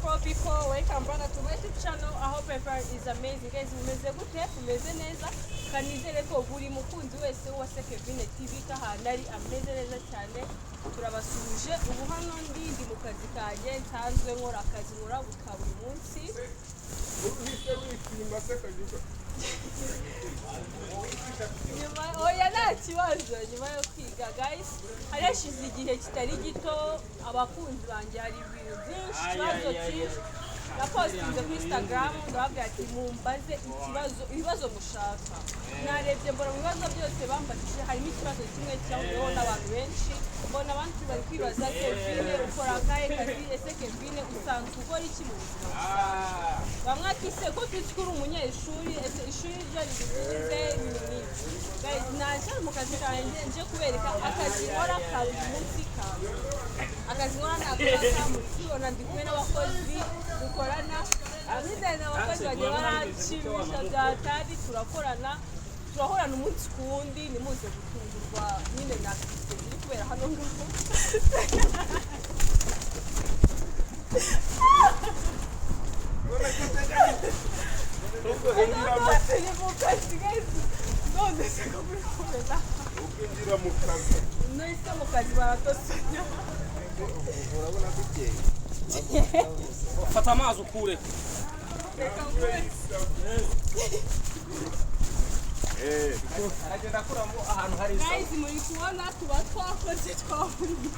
people, welcome back to my YouTube channel. I hope everyone is amazing. Guys, mumeze gute? Mumeze neza. Kanizere ko buri mukunzi wese wase Kevin TV kahandari ameze neza cyane. Turabasuje ubu hano ndi mu kazi kanje nsanzwe nkora akazi nkora buri munsi. Oya nta kibazo nyuma yo kwiga guys, harashize igihe kitari gito abakunzi banjye hari ibintu byinshi kibazo cyinshi napostinze kuri Instagram ndababwira ati mumbaze ibibazo mushaka. Narebye mbona mu bibazo byose bambajije harimo ikibazo kimwe cyangwa n'abantu benshi, mbona abantu bari kwibaza Kevin ukora akahe kazi, ese Kevin usanzwe ukora iki mu buzima? Bamwe ati se ko tukiri umunyeshuri, ese ishuri ryo rigize ibintu guys, naje mu kazi kanjye nje kubereka akazi nkora ka buri munsi kawe. Akazi nkora nakora muri kibona ndi kumwe n'abakozi dukorana, abizana abakozi bagiye baranshimisha byatari, turahorana umunsi ku wundi, nimuze gutungurwa nyine na Kristo iri kubera hano ngaho. Nahise mu kazi baratosanya. Urabona bikeye. Fata amazi ukure. Aragenda kuramo ahantu hari isa. Guys, muri kubona tuba twakoze twahuriye.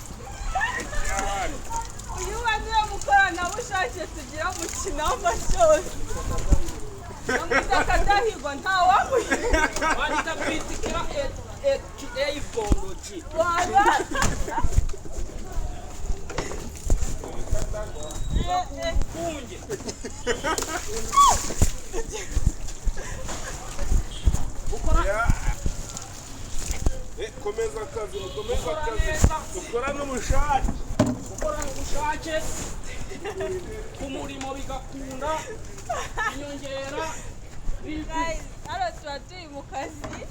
Uyu waniwe mukoranabushake tugira umukino w'amashozi. Ndakadahirwa ntawamuhiga. Wandika kwitikira iPhone ki. Wala. Kunje. Ukora komeza akazi, ukora n'umushake. Ukora n'umushake. Kumurimo bigakunda. Inyongera. Guys, hano tuba turi mu kazi.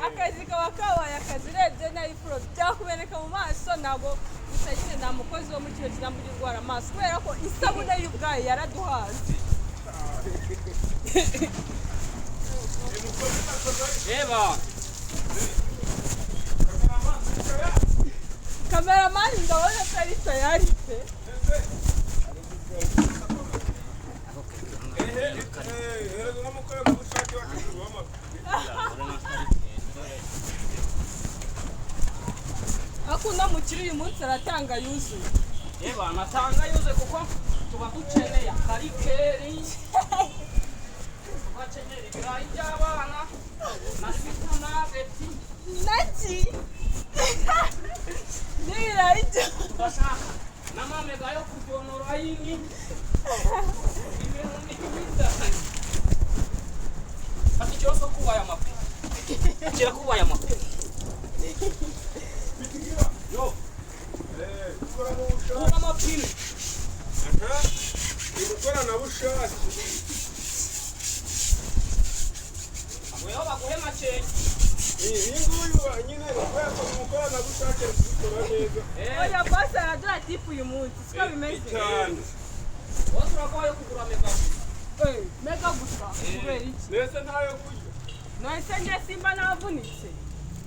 Akazi kaba kabaye akazi urebye na ifuro byakubereka mu maso, ntabwo gusa nyine nta mukozi wo muri kino kigambo urwara amaso kubera ko isabune y'ubwayo yaraduhaze. Eba. Kameramani ndabona ko ari tayari pe. Akunda mukiri uyu munsi aratanga yuzuye. Eba natanga yuzuye kuko tuba dukeneye karikeri. Tubakeneye ibirayi by'abana na sita na beti. Naki. N'ibirayi Tugashaka n'amamega yo kubyonora yini. Ibintu n'ibida. Ati cyose kubaya amapi. Kira kubaya amapi. Yo. Ukora n'ubushake. Una mapine. Ukora na bushake. Aho baguhema cyane. Iyi nguyu nyine ukora na bushake ukora neza. oya basi aradura tipu uyu munsi siko bimeze. Cyane. Wose uragoye kugura mega. Mega gusa kubera iki? Nese ntayo kurya. Nahise njye simba navunitse.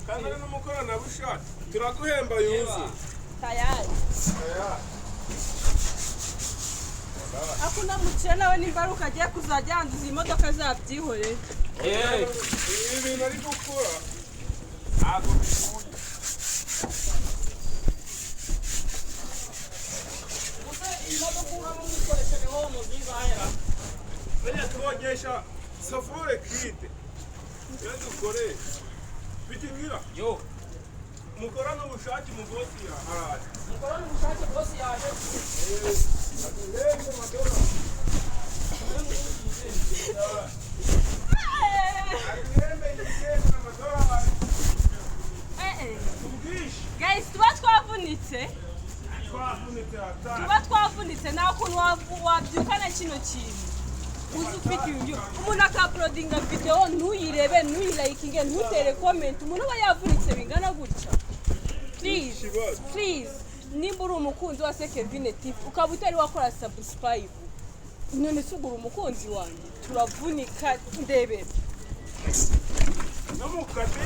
Kandi ari n'umukora na bushake. Turaguhemba yuzuye. Tayari. Aya. Akunda mukira nawe n'imbaruka agiye kuzajya yanduza imodoka zabyihoreye. Ibi bintu ari gukora ntabwo bikuye. Buriya tubogesha safure kite. Iyo dukoresha. Bikigira. Yo. Mukora n'ubushake umugozi yahaye. Mukora n'ubushake boss yaje. Aturenze madora. Aturenze yigeze amadora. Ubwishi. Guys, tuba twavunitse. Twavunitse nta kuntu wabyukana kino kintu. Uzi ufite ibyo. Umuntu akaplodinga video ntuyirebe, ntuyirayikinge, ntutere comment. Umuntu aba yavunitse bingana gutya. Please. nimba uri umukunzi wa Kevin TV ukaba utari wakora subscribe none sugura umukunzi wanjye turavunika ndebera no mukadi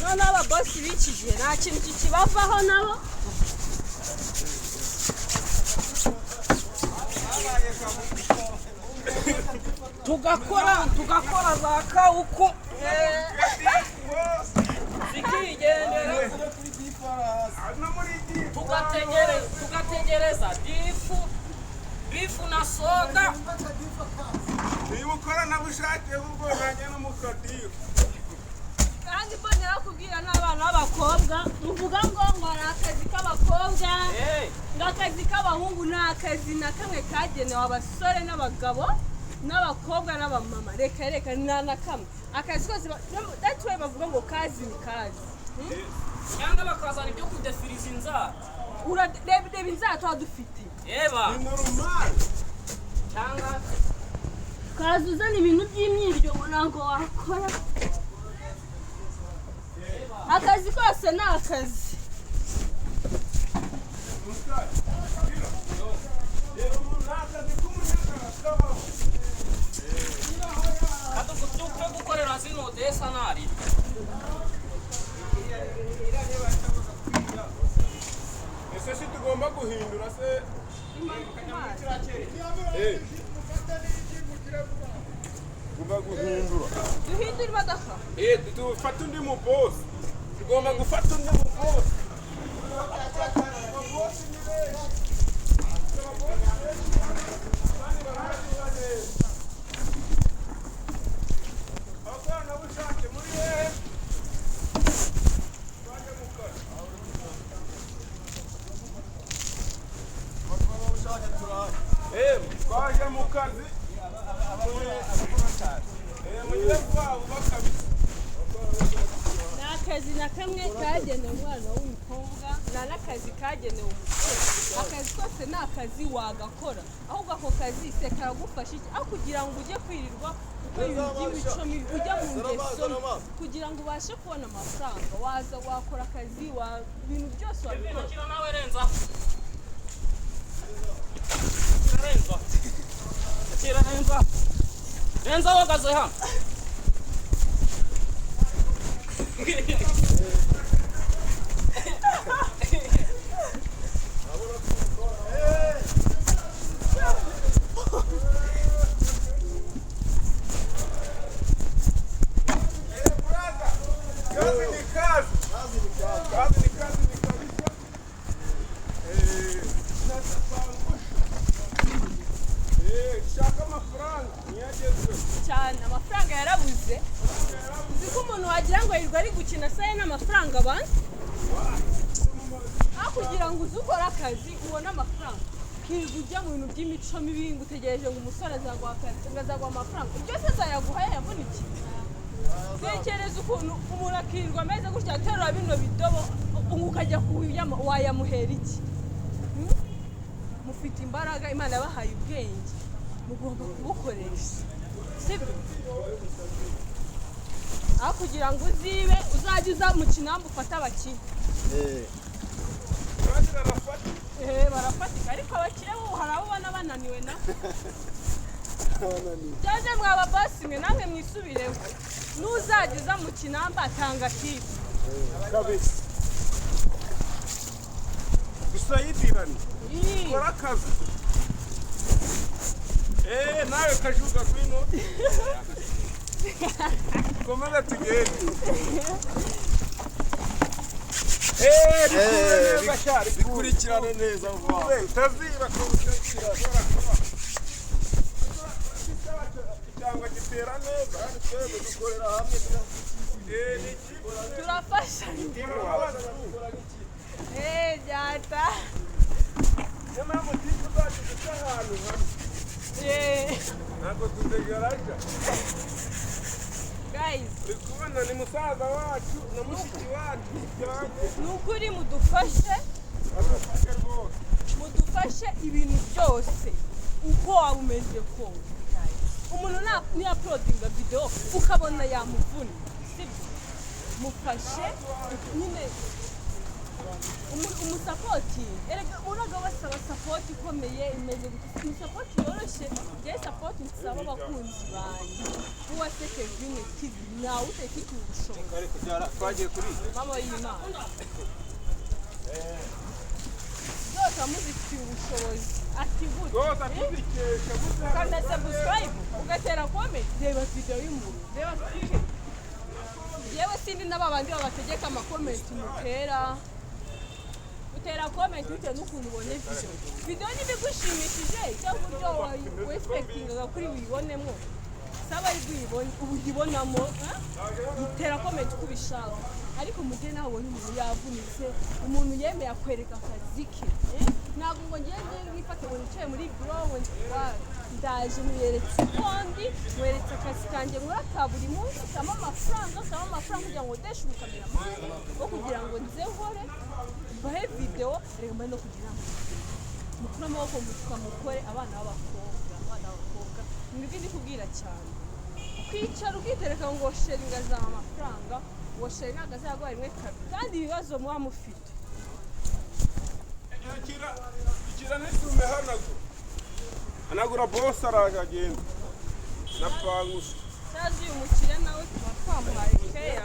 none aba boss bikigiye nta kintu kikibavaho nabo tugakora za kauku zikigendera tugategereza bifu na soda niba ukoranabushake ubwo nanjye n'umukadiyo kandi mbonera kubwira n'abana b'abakobwa muvuga ngo ari akazi k'abakobwa ngo akazi k'abahungu ni akazi na kamwe kagenewe abasore n'abagabo n'abakobwa n'abamama reka na kamwe akazi kose that's why bavuga ngo kazi ni kazi cyangwa bakazana ibyo kudefiriza inzara urareba inzara tuba dufite eba ni normal cyangwa kazi uzana ibintu by'imyiryo ntabwo wakora akazi kose ni akazi tujya gukorera zino desanari ese si tugomba guhindura se tugomba guhindura duhindura imodoka dufata undi mu boss tugomba gufata undi mu boss abakoranabushake muri hehe twaje mu kazi mugire vuba vuba kabisa ni akazi na kamwe kagenewe umwana w'umukobwa nta n'akazi kagenewe umusore akazi kose ni akazi wagakora ahubwo ako kazi se karagufasha iki aho kugira ngo ujye kwirirwa ukora ibintu by'imico mibi ujya mu ngeso mbi kugira ngo ubashe kubona amafaranga waza wakora akazi ibintu byose wabikora kira nawe renza wagaze hano cyane amafaranga yarabuze uzi ko umuntu wagira ngo yirirwa ari gukina saye n'amafaranga abandi aho kugira ngo uze ukore akazi ubone amafaranga ukirirwa ujya mu bintu by'imico mibi ngo utegereje ngo umusore azaguha akazi ngo azaguha amafaranga byose azayaguha yayavunikiye tekereza ukuntu umuntu akirirwa ameze gutya aterura bino bidobo ukajya wayamuhera iki mufite imbaraga imana yabahaye ubwenge mugomba kubukoresha sibyo aho kugira ngo uzibe uzajya uza mu kinamba ufate abakire barafatika ariko abakire bo hari abo ubona bananiwe na cyane mwaba basi mwe namwe mwisubireho n'uzajya uza mu kinamba atanga kipe kabisa gusa yidirani kora akazi nawe kajuga kwino komeza tugende rikurikirane neza vuba utaziba kubikurikirana cyangwa gitera neza kandi twebwe dukorera hamwe turafasha byata niyo mpamvu tipu zacu duca ahantu hamwe ntabwo tudegaraja guys uri kubona ni musaza wacu na mushiki wacu ni ukuri mudufashe mudufashe ibintu byose uko waba umeze kose umuntu ni uploadinga video ukabona yamuvuna sibyo mufashe nyine umusapoti erega uraga basaba sapoti ikomeye imeze umusapoti yoroshye je sapoti nsaba abakunzi banjye uwase Kevin TV nawe utekike ubushobozi ariko byara twagiye kuri mama y'Imana Dota muziki ubushobozi ati gute Dota tuzikesha gusa kandi subscribe ugatera comment reba video y'umuntu reba sike yewe sindi n'ababandi babategeka ama comment mutera utera comment bitewe n'ukuntu ubonye video nibigushimishije cyangwa uburyo wexpectinga kuri wibonemo saba ari bwibone ubugibonamo utera comment kubishaka ariko mugihe nawe ubonye umuntu yavunitse umuntu yemeye akwereka akazi ke ntabwo ngo ngende ngifate ngo nicaye muri bureau ndaje muyeretse ubundi mweretse akazi kanjye nkora ka buri munsi kama amafaranga kugira ngo ndeshe ubukameramani wo kugira ngo nze nkore bahe video reka mba no kugira ngo mukuru amaboko mukamukore abana b'abakobwa mwebwe ndi kubwira cyane kwicara ukitereka ngo sharinga za amafaranga ngo sharinga agazagwa rimwe kabiri kandi ibibazo muba mufite ikira nitume hanagura boss araje agenda napangusha sazi uyu mukire nawe tuba twamuhaye keya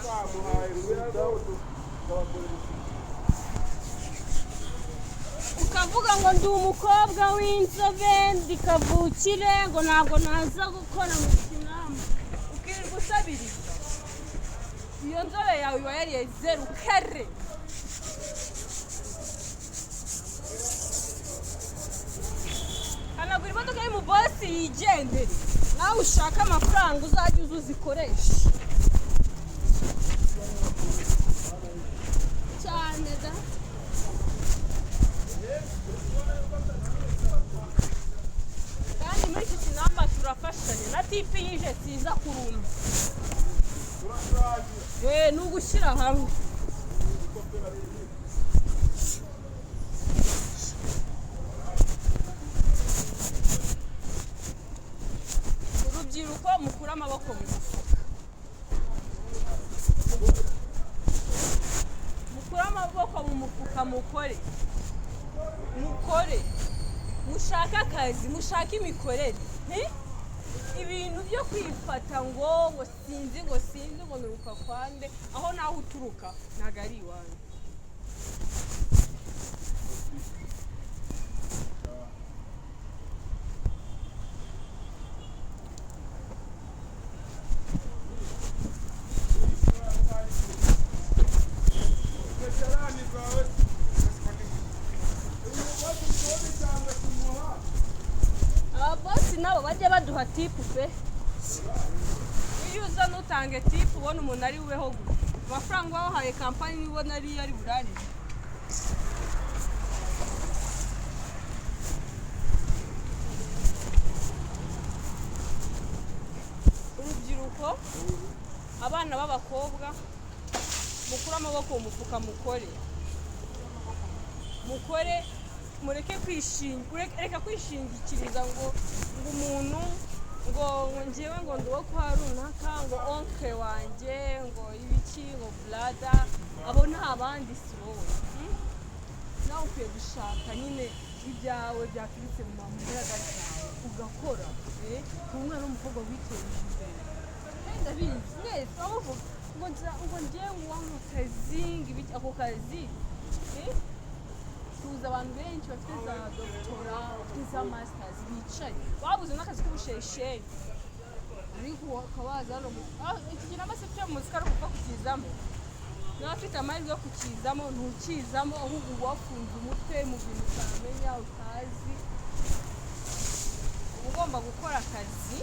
ukavuga ngo ndi umukobwa w'inzobe ndikavukire ngo ntabwo naza gukora mu kinama ukirirwa usabiriza iyo nzobe yawe iba yariye 0 kare hanagura imodoka y'umubosi yigendere nawe ushaka amafaranga uzajya uzikoresha cyane da kandi muri iki kinamba turafashanya na tipi yije siza kuruma ni ugushyira hamwe urubyiruko mukura amaboko mu mufuka mukura amaboko mu mufuka mukore mushaka akazi mushaka imikorere ibintu byo kwifata ngo sinzi ngo nuruka kwande aho naho uturuka ntago ari iwanyu nabo bajya baduha tipu pe iyo uza nutange tipu ubona umuntu ari bubeho gusa amafaranga wahaye kampani nibona ari burarire urubyiruko abana b'abakobwa mukura amaboko mu mufuka mukore mureke reka kwishingikiriza ngo umuntu ngo ngewe ngo nduwo kwa runaka ngo onke wanjye ngo ibiki ngo brada abo nta bandi si wowe nawe ukwiye gushaka nyine ibyawe byaturutse mu mbaraga zawe ugakora umwana w'umukobwa witeje imbere ndabizi neza bavuga ngo ngewe ngo akazi ibiki ako kazi tuzi abantu benshi bafite za doctora bafite za masters bicaye babuze n'akazi k'ubushesheri ariko ukabaza hano iki kinama se cyo muzika ari ukuva kukizamo n'abafite amahirwe yo kukizamo ntukizamo ahubwo uba wafunze umutwe mu bintu utamenya utazi uba ugomba gukora akazi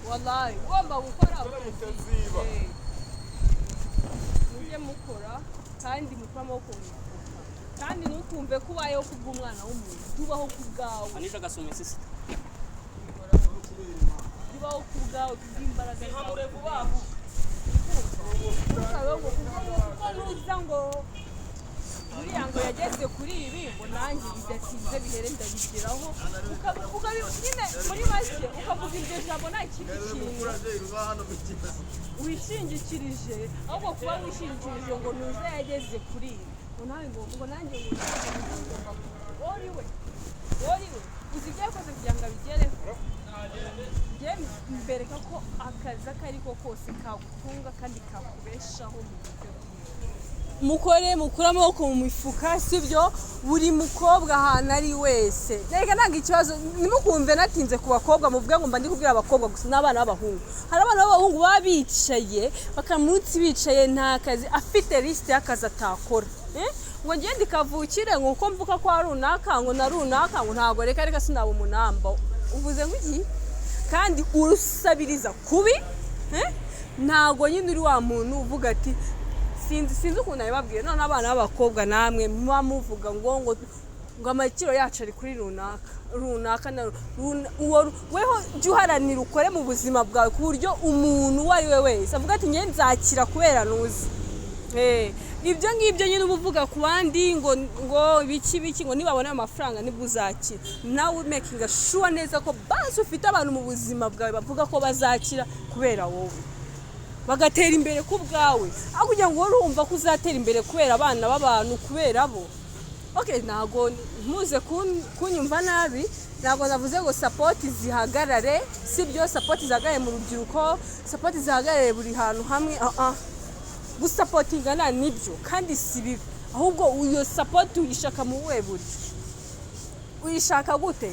wallahi ugomba gukora utaziba mujye mukora kandi mukura amaboko mu mufuka kandi ntukumve ko ubayeho kubw'umwana w'umuntu tubaho ku bwawe Anisha gasome sisi tubaho ku bwawe kubw'imbaraga Hamure vubavu ukabeho ngo kuko nuza ngo buriya ngo yageze kuri ibi ngo nanjye bidatinze bihere ndabigeraho nyine muri make ukavuga iryo jambo nta kindi kintu wishingikirije ahubwo kuba wishingikirije ngo nuze yageze kuri ibi ngo nanjye ngomba woriwe uzi ibyo yakoze kugira ngo abigereho mbereka ko akazi ako ari ko kose kagutunga kandi kakubeshaho mu buryo mukore mukure amaboko mu mifuka sibyo buri mukobwa ahantu ari wese reka ntabwo ikibazo nimukumve natinze ku bakobwa muvuge ngo mba ndi kubwira abakobwa gusa n'abana b'abahungu hari abana b'abahungu baba bicaye bakamunsi bicaye nta kazi afite lisite y'akazi atakora ngo ngende ikavukire ngo uko mvuka kwa runaka ngo na runaka ngo ntabwo reka sinaba umunamba uvuze ngo iki kandi urusabiriza kubi ntabwo nyine uri wa muntu uvuga ati sinzi ukuntu nabibabwiye none abana b'abakobwa namwe muba muvuga ngo amakiro yacu ari kuri runaka weho jya uharanira ukore mu buzima bwawe ku buryo umuntu uwo ari we wese avuga ati njye nzakira kubera nuzi ibyo ngibyo nyine uba uvuga ku bandi ngo biki ngo nibabona amafaranga nibwo uzakira nawe making sure neza ko basi ufite abantu mu buzima bwawe bavuga ko bazakira kubera wowe bagatera imbere ku bwawe aho kugira ngo urumva ko uzatera imbere kubera abana b'abantu kubera bo ntago muze kunyumva nabi ntago navuze ngo support zihagarare sibyo support zihagarare mu rubyiruko support zihagarare buri hantu hamwe gusapotingana nibyo kandi si bibi ahubwo uyo support uyishaka mu buhe buryo uyishaka gute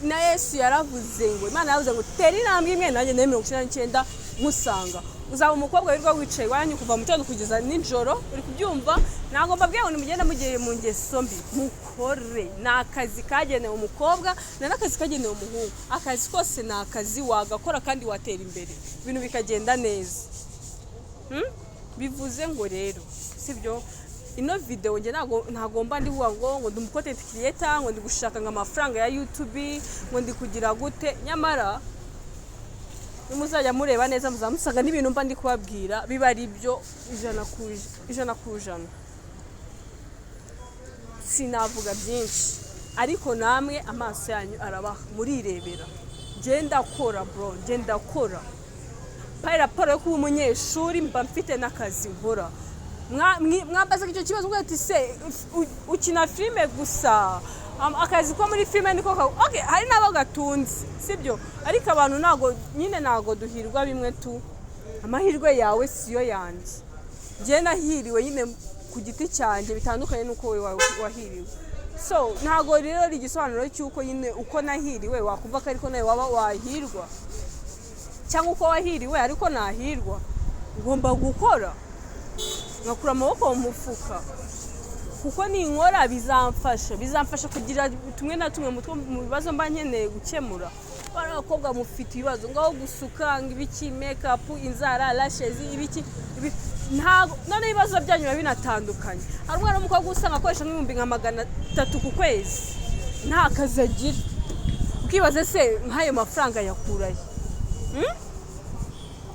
na Yesu yaravuze ngo Imana yavuze ngo tera intambwe imwe nanjye na 99 musanga uzaba umukobwa wirirwa wicaye wanyu kuva mu gitondo kugeza nijoro uri kubyumva ntabwo mbabwiye ngo nimugenda mugiye mu ngeso mbi mukore n'akazi kagenewe umukobwa n'akazi kagenewe umuhungu akazi kose n'akazi wagakora kandi watera imbere ibintu bikagenda neza bivuze ngo rero sibyo ino video nge ntagomba ndi huwa ngo ndi content creator ngo ndi gushaka amafaranga ya YouTube ngo ndi kugira gute nyamara nimuzajya mureba neza muzamusaga n'ibintu mba ndi kubabwira biba ari byo ijana ku ijana sinavuga byinshi ariko namwe amaso yanyu arabaha murirebera genda kora bro genda kora pa raporo yo kuba umunyeshuri mba mfite n'akazi nkora mwambaza icyo kibazo ngo ati se ukina filime gusa akazi ko muri filime niko hari nabo gatunze sibyo ariko abantu nago duhirwa bimwe tu amahirwe yawe siyo yanjye ngiye nahiriwe nyine ku giti cyanjye bitandukanye nuko we wahiriwe so ntago rero ari igisobanuro cy'uko nyine uko nahiriwe wakumva ko ariko nawe waba wahirwa cyangwa uko wahiriwe ariko nahirwa ugomba gukora ngakura amaboko mu mufuka kuko ninkora bizamfasha kugira tumwe na tumwe mu bibazo mba nkeneye gukemura abakobwa mufite ibibazo ngaho gusuka ibiki makeup inzara lashes ibiki none ibibazo byanyu biba binatandukanye hari umwana w'umukobwa usanga akoresha nk'ibihumbi nka 300 ku kwezi nta kazi agira ukibaze se nk'ayo mafaranga yakuraye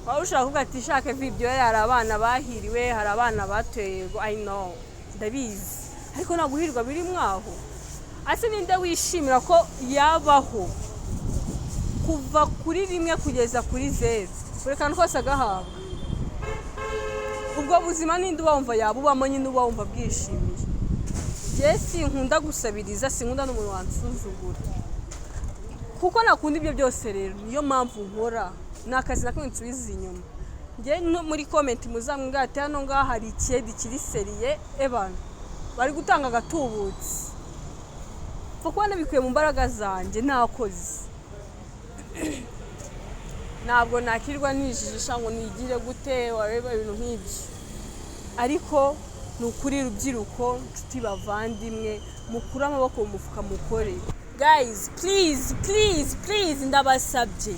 waba ushaka kuvuga ati shaka video yari abana bahiriwe hari abana bateye I know ndabizi ariko naguhirwa biri mwaho ase ninde wishimira ko yabaho kuva kuri rimwe kugeza kuri 0 buri kantu kose agahabwa ubwo buzima ninde ubumva yabubamo nyine ubumva bwishimiye Jesse nkunda gusabiriza sinkunda n'umuntu wansuzugura kuko nakunda ibyo byose rero niyo mpamvu nkora nakazi nakamwe nsubiza inyuma nge muri comment muzamubwira ati hano ngaha hari ikedi kiri seriye ebana bari gutanga agatubutse kuko nabikuye mu mbaraga zanjye nakoze ntabwo nakirwa nijijisha ngo nigire gute wareba ibintu nk'ibyo ariko nukuri rubyiruko nshuti bavandimwe mukura amaboko mu mufuka mukore guys please ndabasabye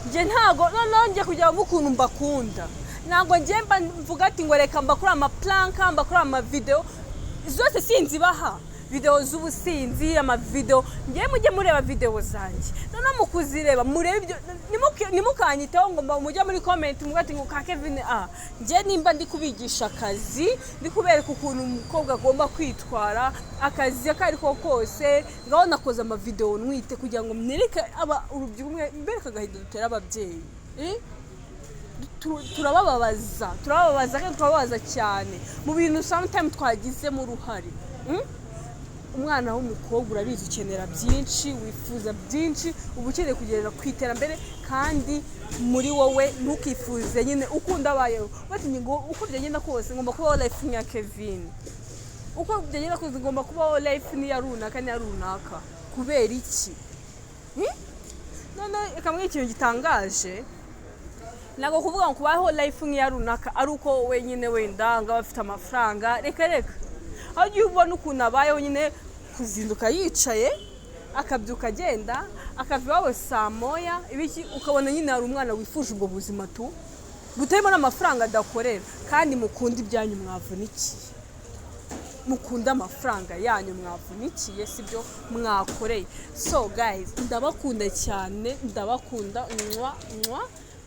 nje ntago nonje kujya mukuntu mbakunda ntago nje mvuga ati ngo reka mbakora ama plank mbakora ama video zose sinzi baha video z'ubusinzi, ama video ngiye mujye mureba video zanjye none mukuzireba murebe ibyo nimukanyiteho ngo mujye muri comment mugati ngo ka Kevin ngiye nimba ndi kubigisha akazi ndi kubereka ukuntu umukobwa agomba kwitwara akazi akari ko kose ngaho nakoze ama video nwite kugira ngo mnereke aba urubyumwe mbereka gahido dutera ababyeyi turababaza kandi turababaza cyane mu bintu sometimes twagize mu ruhari umwana w'umukobwa urabizi ukenera byinshi wifuza byinshi ubukeneye kugerera kwiterambere kandi muri wowe ntukifuze nyine ukunda abayeho bati ngo uko byagenda kose ngomba kubaho life ya Kevin uko byagenda kose ngomba kubaho life ni ya runaka kubera iki none ikamwe ikintu gitangaje nago kuvuga ngo kubaho life ya runaka ari uko wenyine wenda nga bafite amafaranga reka aho giye ubona ukuntu abayeho nyine kuzinduka yicaye akabyuka agenda akava wawe saa moya ibiki ukabona nyine ari umwana wifuje ubwo buzima tu butarimo n'amafaranga adakorera kandi mukunda ibyanyu mwavunikiye mukunda amafaranga yanyu mwavunikiye sibyo mwakoreye so guys ndabakunda cyane ndabakunda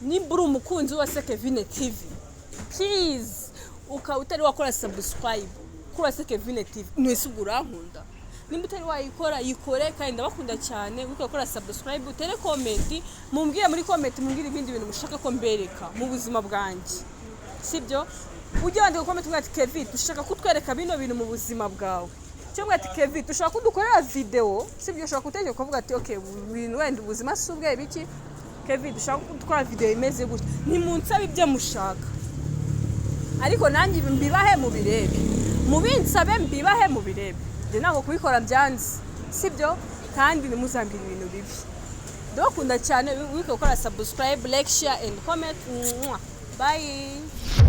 nimbura umukunzi wase Kevin TV please utari wakora subscribe kuri wase Kevin TV nwisugura nkunda nimba utari wayikora yikore kandi ndabakunda cyane gukora subscribe utere comment mumbwire muri comment mumbwire ibindi bintu mushaka ko mbereka mu buzima bwanjye sibyo ujye wandika comment ati Kevin dushaka kutwereka bino bintu mu buzima bwawe cyangwa ati Kevin dushaka kudukorera video sibyo ushaka kutegeka kuvuga ati okay ibintu wenda ubuzima subwe biki Kevin dushaka kudukora video imeze gutya ntimunsabe ibyo mushaka ariko nanjye mbibahe mu birebe mubinsabe mbibahe mu birebe je nako kubikora byanze sibyo kandi nimuzambira ibintu bibi ndabakunda cyane wiko gukora subscribe like share and comment bye